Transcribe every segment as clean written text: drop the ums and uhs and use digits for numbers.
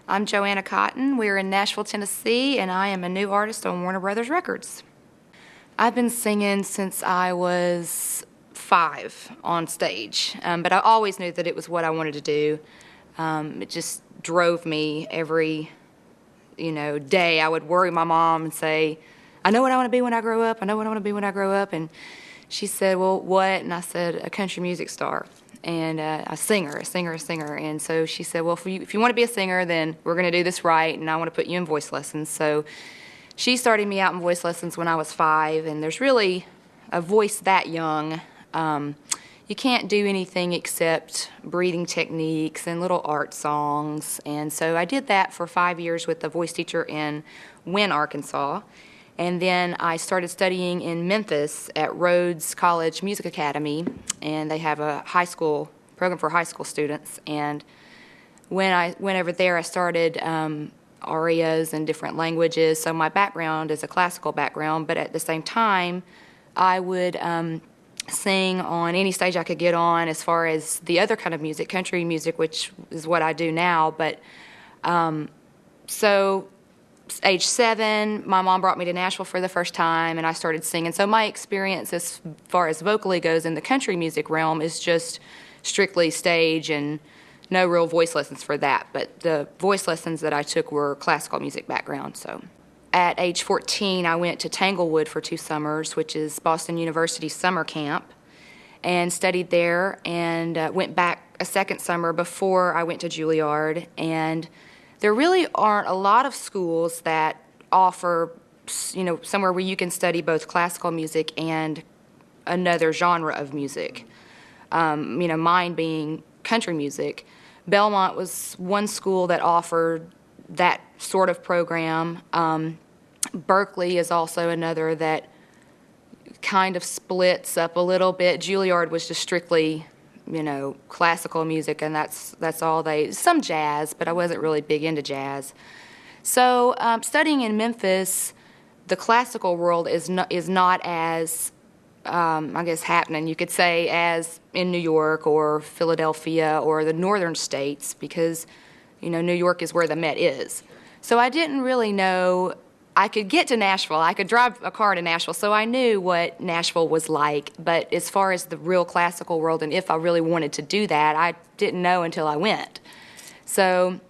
I'm Joanna Cotten. We're in Nashville, Tennessee, and I am a new artist on Warner Brothers Records. I've been singing since I was 5 on stage, but I always knew that it was what I wanted to do. It just drove me every, day. I would worry my mom and say, I know what I want to be when I grow up. I know what I want to be when I grow up. And she said, well, what? And I said, a country music star. And a singer. And so she said, well, if you want to be a singer, then we're going to do this right, and I want to put you in voice lessons. So she started me out in voice lessons when I was 5, and there's really a voice that young. You can't do anything except breathing techniques and little art songs. And so I did that for 5 years with a voice teacher in Wynne, Arkansas. And then I started studying in Memphis at Rhodes College Music Academy, and they have a high school program for high school students. And when I went over there, I started arias in different languages. So my background is a classical background, but at the same time, I would sing on any stage I could get on as far as the other kind of music, country music, which is what I do now. But so age 7, my mom brought me to Nashville for the first time, and I started singing. So my experience as far as vocally goes in the country music realm is just strictly stage and no real voice lessons for that. But the voice lessons that I took were classical music background. So at age 14, I went to Tanglewood for 2 summers, which is Boston University's summer camp, and studied there, and went back a second summer before I went to Juilliard. And there really aren't a lot of schools that offer, somewhere where you can study both classical music and another genre of music. Mine being country music. Belmont was one school that offered that sort of program. Berkeley is also another that kind of splits up a little bit. Juilliard was just strictly classical music, and that's all some jazz, but I wasn't really big into jazz. So studying in Memphis, the classical world is not as, happening, you could say, as in New York or Philadelphia or the northern states, because, New York is where the Met is. So I didn't really know. I could get to Nashville. I could drive a car to Nashville, so I knew what Nashville was like. But as far as the real classical world, and if I really wanted to do that, I didn't know until I went. So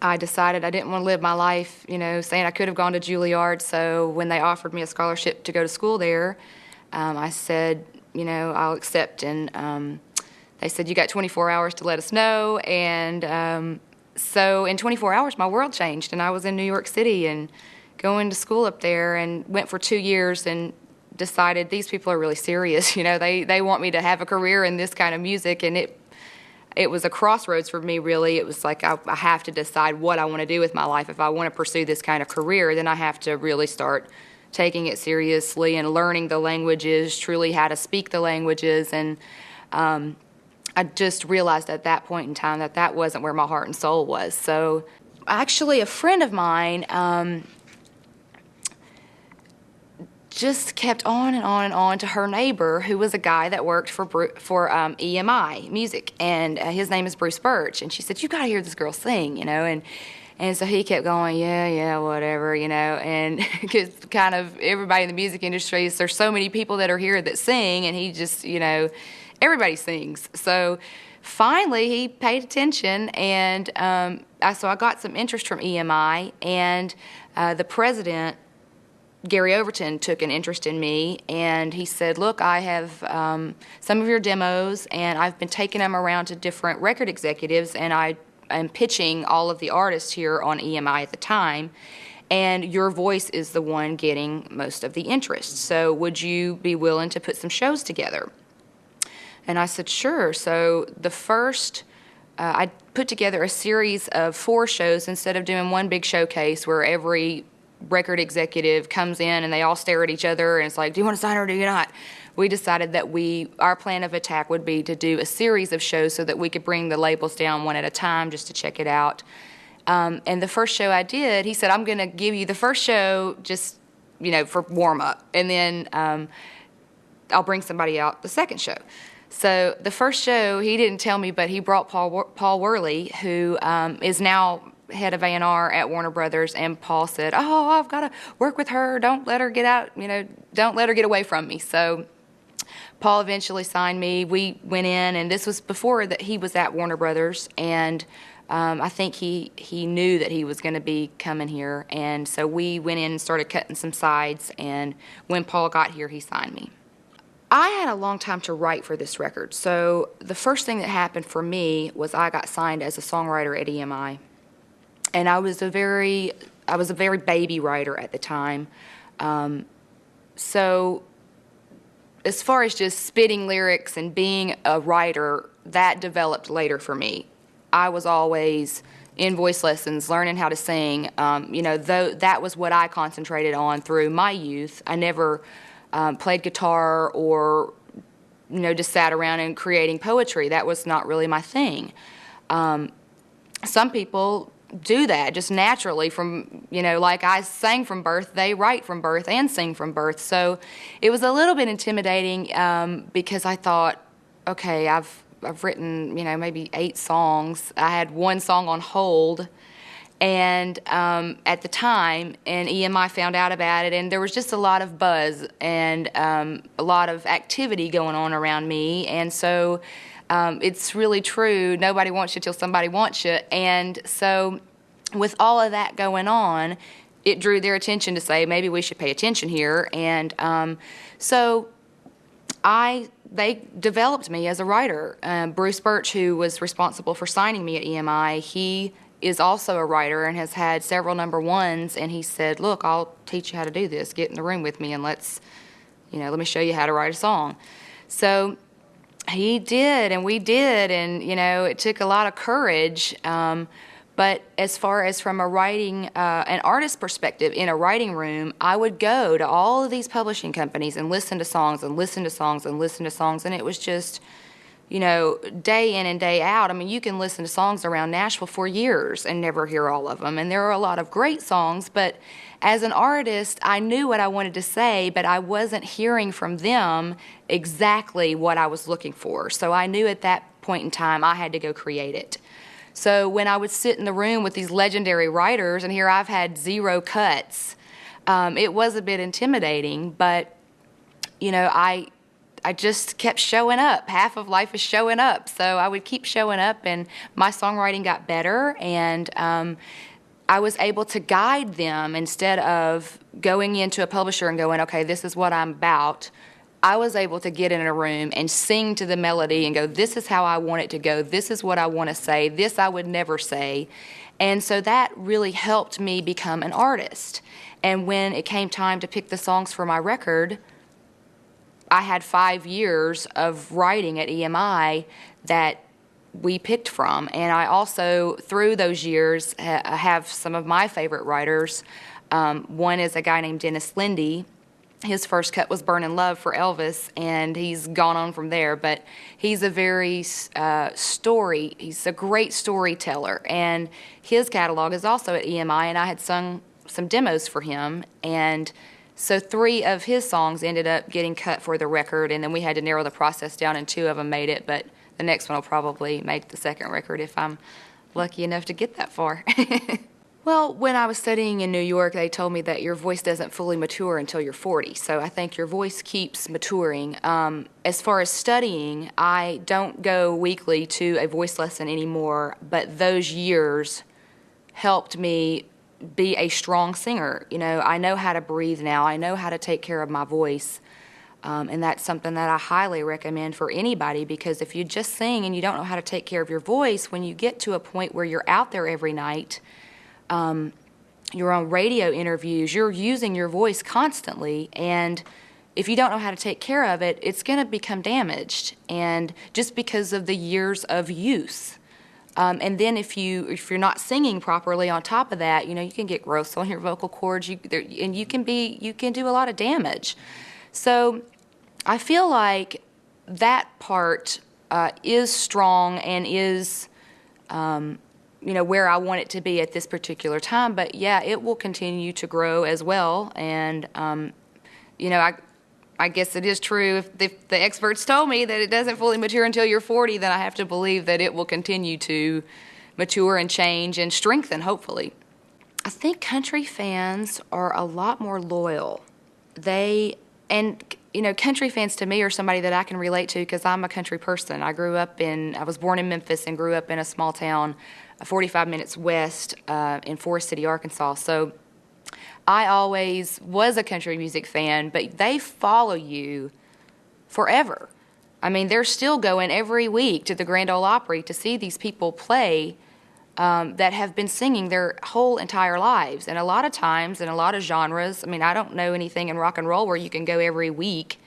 I decided I didn't want to live my life, saying I could have gone to Juilliard. So when they offered me a scholarship to go to school there, I said, I'll accept. And they said, you got 24 hours to let us know. And so in 24 hours, my world changed, and I was in New York City and going to school up there, and went for 2 years and decided these people are really serious. They want me to have a career in this kind of music, and it was a crossroads for me, really. It was like I have to decide what I want to do with my life. If I want to pursue this kind of career, then I have to really start taking it seriously and learning the languages, truly how to speak the languages. And I just realized at that point in time that wasn't where my heart and soul was. So actually a friend of mine just kept on and on and on to her neighbor, who was a guy that worked for EMI Music, and his name is Bruce Birch. And she said, you got to hear this girl sing, And so he kept going, yeah, whatever, and because kind of everybody in the music industry, there's so many people that are here that sing, and he just, everybody sings. So finally he paid attention, and so I got some interest from EMI, and the president, Gary Overton, took an interest in me, and he said, look, I have some of your demos, and I've been taking them around to different record executives, and I'm pitching all of the artists here on EMI at the time, and your voice is the one getting most of the interest. So would you be willing to put some shows together? And I said, sure. So the first, I put together a series of 4 shows instead of doing one big showcase where every record executive comes in and they all stare at each other and it's like, do you want to sign or do you not? We decided that our plan of attack would be to do a series of shows so that we could bring the labels down one at a time just to check it out. And the first show I did, he said, I'm going to give you the first show just, for warm-up, and then I'll bring somebody out the second show. So the first show, he didn't tell me, but he brought Paul Worley, who is now head of A&R at Warner Brothers, and Paul said, "Oh, I've got to work with her. Don't let her get out. Don't let her get away from me." So Paul eventually signed me. We went in, and this was before that he was at Warner Brothers, and I think he knew that he was going to be coming here, and so we went in and started cutting some sides, and when Paul got here, he signed me. I had a long time to write for this record, so the first thing that happened for me was I got signed as a songwriter at EMI, and I was a very baby writer at the time, so as far as just spitting lyrics and being a writer, that developed later for me. I was always in voice lessons, learning how to sing. Though that was what I concentrated on through my youth. I never played guitar or, just sat around and creating poetry. That was not really my thing. Some people do that just naturally from, like I sang from birth, they write from birth and sing from birth. So it was a little bit intimidating because I thought, okay, I've written, maybe 8 songs. I had one song on hold, and at the time, and EMI found out about it, and there was just a lot of buzz and a lot of activity going on around me, and so it's really true, nobody wants you till somebody wants you, and so with all of that going on, it drew their attention to say, maybe we should pay attention here, and so they developed me as a writer. Bruce Birch, who was responsible for signing me at EMI, he is also a writer and has had several number ones, and he said, look, I'll teach you how to do this. Get in the room with me and let me show you how to write a song. So he did, and we did, and, it took a lot of courage. But as far as from a writing, an artist perspective, in a writing room, I would go to all of these publishing companies and listen to songs and listen to songs and listen to songs, and it was just, day in and day out. I mean, you can listen to songs around Nashville for years and never hear all of them, and there are a lot of great songs, but as an artist, I knew what I wanted to say, but I wasn't hearing from them exactly what I was looking for. So I knew at that point in time I had to go create it. So when I would sit in the room with these legendary writers, and here I've had 0 cuts, it was a bit intimidating, but, I just kept showing up. Half of life is showing up. So I would keep showing up, and my songwriting got better, and I was able to guide them instead of going into a publisher and going, okay, this is what I'm about. I was able to get in a room and sing to the melody and go, this is how I want it to go. This is what I want to say. This I would never say. And so that really helped me become an artist. And when it came time to pick the songs for my record, I had 5 years of writing at EMI that we picked from. And I also, through those years, have some of my favorite writers. One is a guy named Dennis Lindy. His first cut was Burnin' Love for Elvis, and he's gone on from there. But he's a very he's a great storyteller. And his catalog is also at EMI, and I had sung some demos for him. And so 3 of his songs ended up getting cut for the record, and then we had to narrow the process down, and 2 of them made it. But the next one will probably make the second record if I'm lucky enough to get that far. Well, when I was studying in New York, they told me that your voice doesn't fully mature until you're 40. So I think your voice keeps maturing. As far as studying, I don't go weekly to a voice lesson anymore, but those years helped me be a strong singer. I know how to breathe now. I know how to take care of my voice. And that's something that I highly recommend for anybody, because if you just sing and you don't know how to take care of your voice, when you get to a point where you're out there every night, you're on radio interviews, you're using your voice constantly, and if you don't know how to take care of it, it's going to become damaged, and just because of the years of use. And then if you're not singing properly on top of that, you can get growth on your vocal cords, and you can do a lot of damage. So I feel like that part is strong and is where I want it to be at this particular time. But yeah, it will continue to grow as well. And I guess it is true. If the experts told me that it doesn't fully mature until you're 40, then I have to believe that it will continue to mature and change and strengthen, hopefully. I think country fans are a lot more loyal. Country fans to me are somebody that I can relate to because I'm a country person. I was born in Memphis and grew up in a small town 45 minutes west in Forest City, Arkansas. So I always was a country music fan, but they follow you forever. I mean, they're still going every week to the Grand Ole Opry to see these people play that have been singing their whole entire lives. And a lot of times, in a lot of genres, I mean, I don't know anything in rock and roll where you can go every week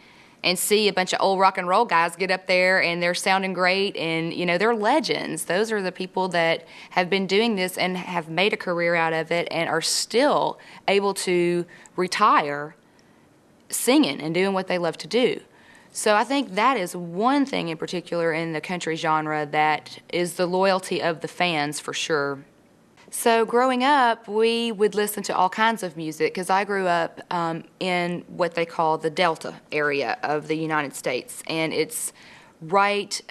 and see a bunch of old rock and roll guys get up there and they're sounding great and, they're legends. Those are the people that have been doing this and have made a career out of it and are still able to retire singing and doing what they love to do. So I think that is one thing in particular in the country genre that is the loyalty of the fans for sure. So growing up, we would listen to all kinds of music because I grew up in what they call the Delta area of the United States, and it's right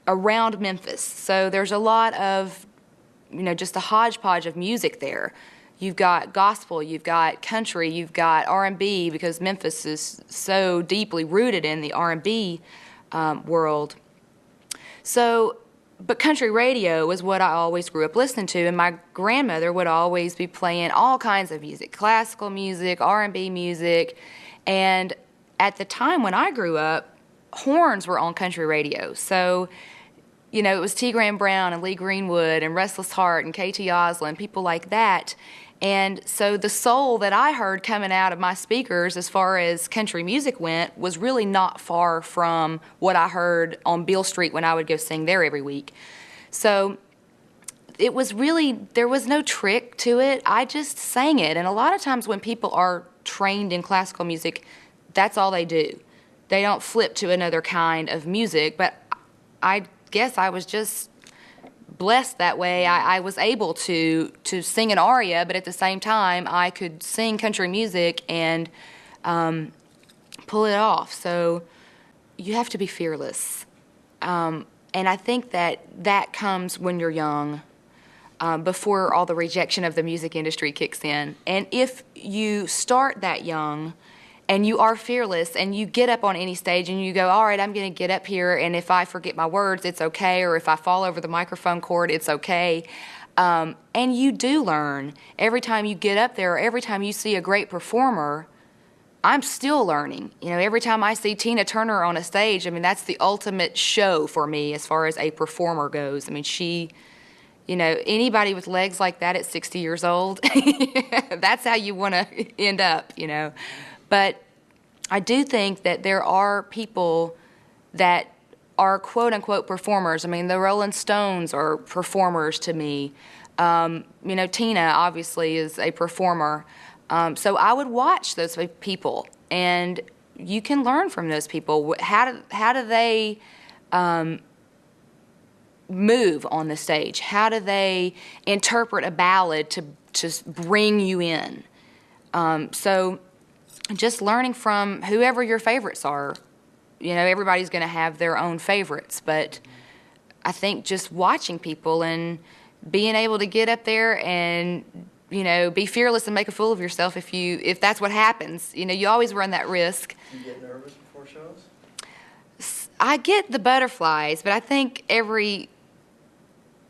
around Memphis. So there's a lot of, just a hodgepodge of music there. You've got gospel, you've got country, you've got R&B because Memphis is so deeply rooted in the R&B world. So, but country radio was what I always grew up listening to, and my grandmother would always be playing all kinds of music, classical music, R&B music, and at the time when I grew up, horns were on country radio. So, it was T. Graham Brown and Lee Greenwood and Restless Heart and K.T. Oslin, people like that. And so the soul that I heard coming out of my speakers as far as country music went was really not far from what I heard on Beale Street when I would go sing there every week. So it was really, there was no trick to it. I just sang it. And a lot of times when people are trained in classical music, that's all they do. They don't flip to another kind of music. But I guess I was just blessed that way. I was able to sing an aria, but at the same time, I could sing country music and pull it off. So you have to be fearless. And I think that comes when you're young, before all the rejection of the music industry kicks in. And if you start that young and you are fearless and you get up on any stage and you go, all right, I'm going to get up here, and if I forget my words, it's okay, or if I fall over the microphone cord, it's okay. And you do learn. Every time you get up there, every time you see a great performer, I'm still learning. Every time I see Tina Turner on a stage, that's the ultimate show for me as far as a performer goes. She, anybody with legs like that at 60 years old, that's how you want to end up, But I do think that there are people that are quote-unquote performers. The Rolling Stones are performers to me. Tina obviously is a performer. So I would watch those people, and you can learn from those people. How do they move on the stage? How do they interpret a ballad to bring you in? So just learning from whoever your favorites are. Everybody's going to have their own favorites, but I think just watching people and being able to get up there and, be fearless and make a fool of yourself if that's what happens. You always run that risk. Do you get nervous before shows? I get the butterflies, but I think every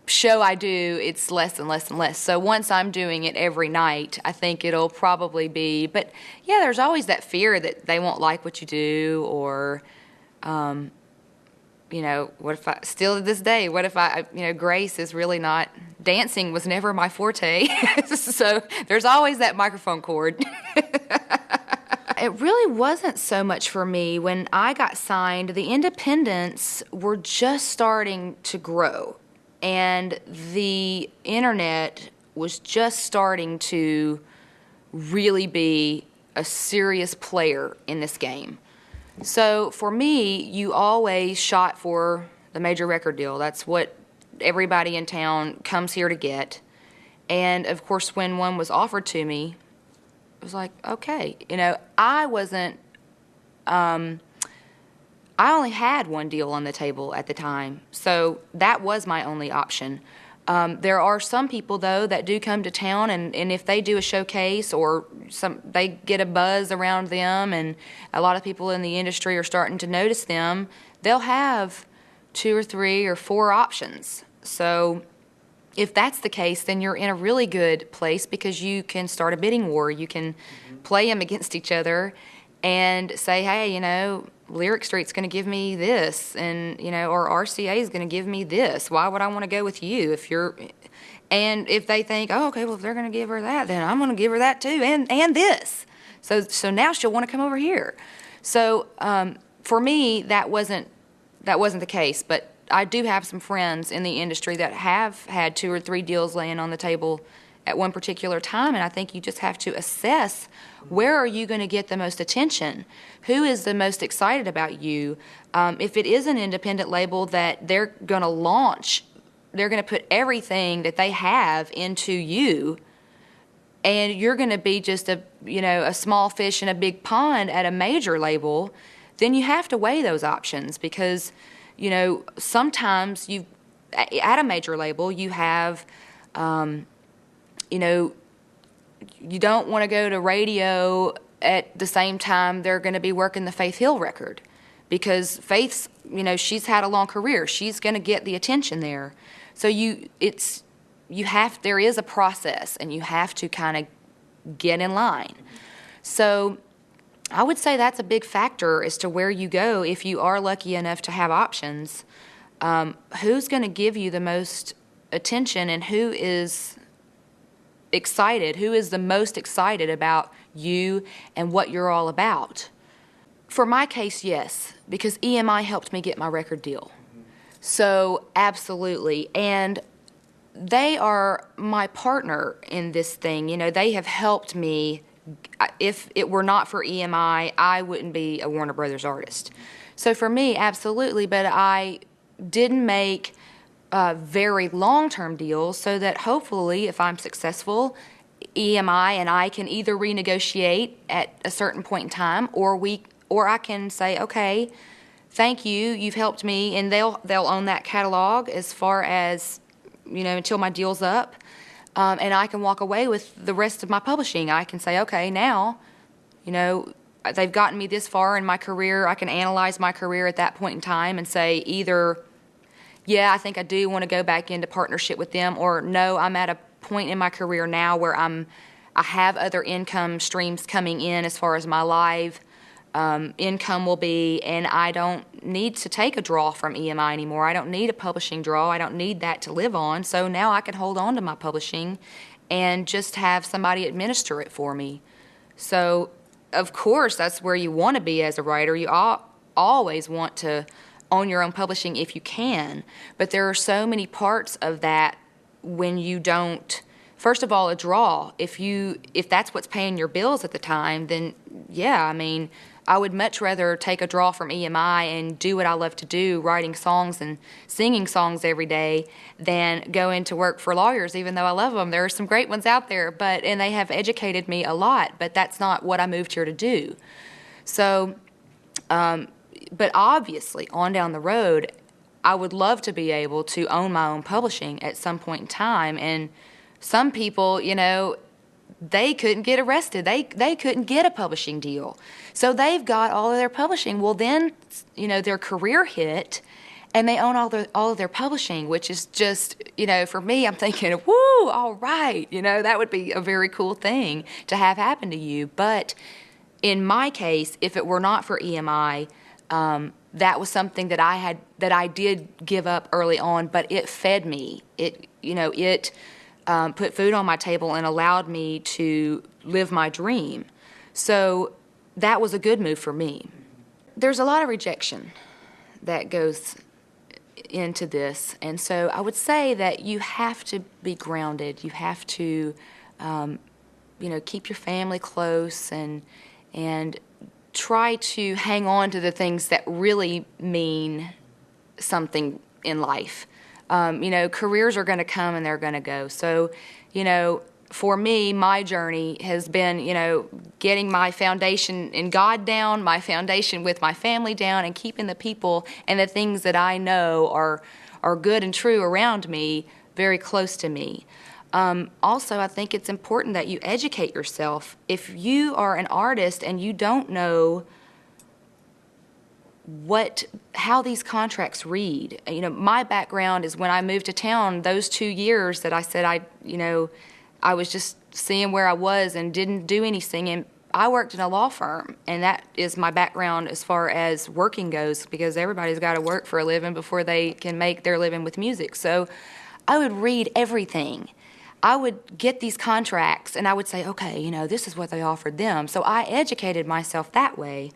show I do, it's less and less and less. So once I'm doing it every night, I think it'll probably be, but yeah, there's always that fear that they won't like what you do, or, what if still to this day, what if Grace is really not, dancing was never my forte. So there's always that microphone cord. It really wasn't so much for me. When I got signed, the independents were just starting to grow. And the internet was just starting to really be a serious player in this game. So for me, you always shot for the major record deal. That's what everybody in town comes here to get. And of course, when one was offered to me, it was like, okay. I I only had one deal on the table at the time, so that was my only option. There are some people, though, that do come to town, and if they do a showcase or they get a buzz around them, and a lot of people in the industry are starting to notice them, they'll have 2 or 3 or 4 options. So if that's the case, then you're in a really good place because you can start a bidding war. You can play them against each other and say, hey, Lyric Street's going to give me this, and or RCA is going to give me this. Why would I want to go with you and if they think, oh, okay, well, if they're going to give her that, then I'm going to give her that too, and this. So now she'll want to come over here. So for me, that wasn't the case, but I do have some friends in the industry that have had 2 or 3 deals laying on the table at one particular time, and I think you just have to assess, where are you going to get the most attention? Who is the most excited about you? If it is an independent label that they're going to launch, they're going to put everything that they have into you, and you're going to be just a small fish in a big pond at a major label, then you have to weigh those options because, sometimes at a major label, you have, you don't want to go to radio at the same time they're going to be working the Faith Hill record, because Faith's, she's had a long career. She's going to get the attention there. So there is a process, and you have to kind of get in line. So I would say that's a big factor as to where you go if you are lucky enough to have options. Who's going to give you the most attention, and who is excited, who is the most excited about you and what you're all about? For my case, yes, because EMI helped me get my record deal. So absolutely. And they are my partner in this thing. They have helped me. If it were not for EMI, I wouldn't be a Warner Brothers artist. So for me, absolutely, but I didn't make very long-term deals, so that hopefully, if I'm successful, EMI and I can either renegotiate at a certain point in time, or I can say, okay, thank you, you've helped me, and they'll own that catalog as far as until my deal's up, and I can walk away with the rest of my publishing. I can say, okay, now, they've gotten me this far in my career. I can analyze my career at that point in time and say either, yeah, I think I do want to go back into partnership with them, or no, I'm at a point in my career now where I have other income streams coming in as far as my live income will be, and I don't need to take a draw from EMI anymore. I don't need a publishing draw. I don't need that to live on. So now I can hold on to my publishing and just have somebody administer it for me. So, of course, that's where you want to be as a writer. You always want to own your own publishing if you can, but there are so many parts of that when you don't. First of all, a draw. If that's what's paying your bills at the time, then yeah, I would much rather take a draw from EMI and do what I love to do, writing songs and singing songs every day, than go into work for lawyers, even though I love them. There are some great ones out there, and they have educated me a lot, but that's not what I moved here to do. So, but obviously, on down the road, I would love to be able to own my own publishing at some point in time. And some people, they couldn't get arrested. They couldn't get a publishing deal. So they've got all of their publishing. Well, then, their career hit, and they own all of their publishing, which is just, for me, I'm thinking, woo, all right. That would be a very cool thing to have happen to you. But in my case, if it were not for EMI, that was something that I did give up early on, but it fed me. It put food on my table and allowed me to live my dream. So that was a good move for me. There's a lot of rejection that goes into this, and so I would say that you have to be grounded. You have to, keep your family close and try to hang on to the things that really mean something in life. Careers are going to come and they're going to go. So, for me, my journey has been, getting my foundation in God down, my foundation with my family down, and keeping the people and the things that I know are good and true around me very close to me. Also, I think it's important that you educate yourself. If you are an artist and you don't know how these contracts read, my background is when I moved to town, those 2 years that I said I was just seeing where I was and didn't do any singing. I worked in a law firm, and that is my background as far as working goes, because everybody's got to work for a living before they can make their living with music. So I would read everything. I would get these contracts, and I would say, okay, this is what they offered them. So I educated myself that way.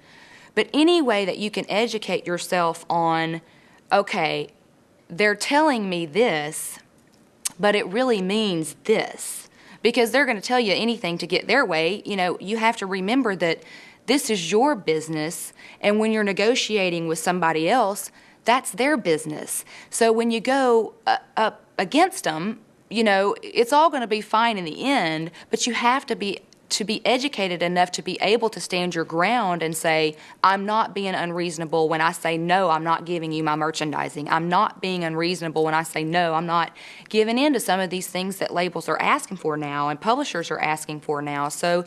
But any way that you can educate yourself on, okay, they're telling me this, but it really means this. Because they're going to tell you anything to get their way. You have to remember that this is your business, and when you're negotiating with somebody else, that's their business. So when you go up against them, it's all going to be fine in the end, but you have to be educated enough to be able to stand your ground and say, I'm not being unreasonable when I say, no, I'm not giving you my merchandising. I'm not being unreasonable when I say, no, I'm not giving in to some of these things that labels are asking for now and publishers are asking for now. So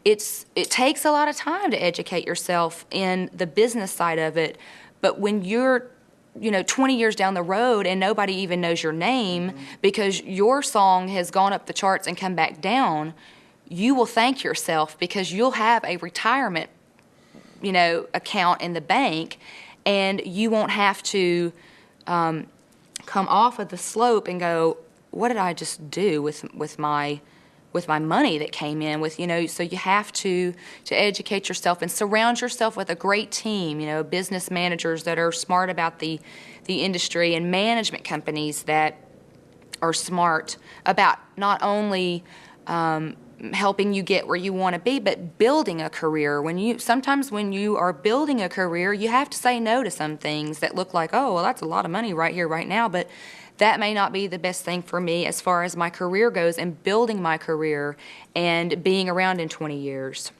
it takes a lot of time to educate yourself in the business side of it. But when you're 20 years down the road and nobody even knows your name because your song has gone up the charts and come back down, you will thank yourself because you'll have a retirement, account in the bank, and you won't have to come off of the slope and go, what did I just do with my money that came in? So you have to educate yourself and surround yourself with a great team, business managers that are smart about the industry and management companies that are smart about not only helping you get where you want to be, but building a career. Sometimes when you are building a career, you have to say no to some things that look like, oh, well, that's a lot of money right here, right now, but that may not be the best thing for me as far as my career goes and building my career and being around in 20 years.